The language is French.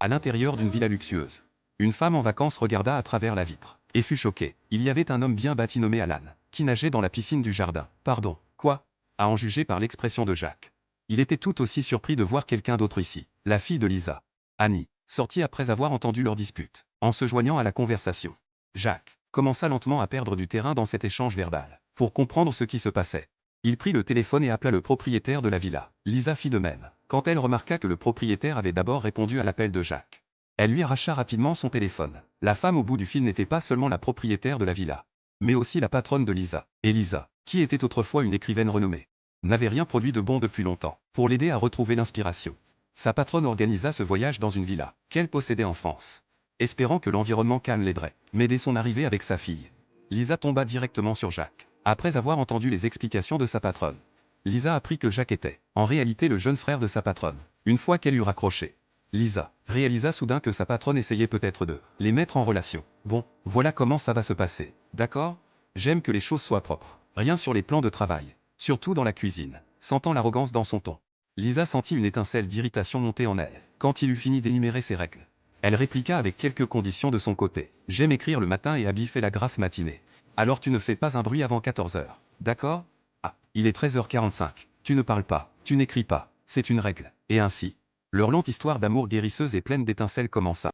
À l'intérieur d'une villa luxueuse, une femme en vacances regarda à travers la vitre et fut choquée. Il y avait un homme bien bâti nommé Alan, qui nageait dans la piscine du jardin. Pardon, quoi? À en juger par l'expression de Jacques. Il était tout aussi surpris de voir quelqu'un d'autre ici, la fille de Lisa. Annie, sortit après avoir entendu leur dispute, en se joignant à la conversation. Jacques commença lentement à perdre du terrain dans cet échange verbal, pour comprendre ce qui se passait. Il prit le téléphone et appela le propriétaire de la villa. Lisa fit de même, quand elle remarqua que le propriétaire avait d'abord répondu à l'appel de Jacques. Elle lui arracha rapidement son téléphone. La femme au bout du fil n'était pas seulement la propriétaire de la villa, mais aussi la patronne de Lisa. Et Lisa, qui était autrefois une écrivaine renommée, n'avait rien produit de bon depuis longtemps. Pour l'aider à retrouver l'inspiration, sa patronne organisa ce voyage dans une villa qu'elle possédait en France, espérant que l'environnement calme l'aiderait. Mais dès son arrivée avec sa fille, Lisa tomba directement sur Jacques. Après avoir entendu les explications de sa patronne, Lisa apprit que Jacques était, en réalité, le jeune frère de sa patronne. Une fois qu'elle eut raccroché, Lisa réalisa soudain que sa patronne essayait peut-être de les mettre en relation. Bon, voilà comment ça va se passer, d'accord? J'aime que les choses soient propres. Rien sur les plans de travail, surtout dans la cuisine. Sentant l'arrogance dans son ton, Lisa sentit une étincelle d'irritation monter en elle. Quand il eut fini d'énumérer ses règles, elle répliqua avec quelques conditions de son côté. J'aime écrire le matin et Abby fait la grasse matinée. Alors tu ne fais pas un bruit avant 14 heures, d'accord? Ah, il est 13h45. Tu ne parles pas, tu n'écris pas, c'est une règle. Et ainsi, leur longue histoire d'amour guérisseuse et pleine d'étincelles commença.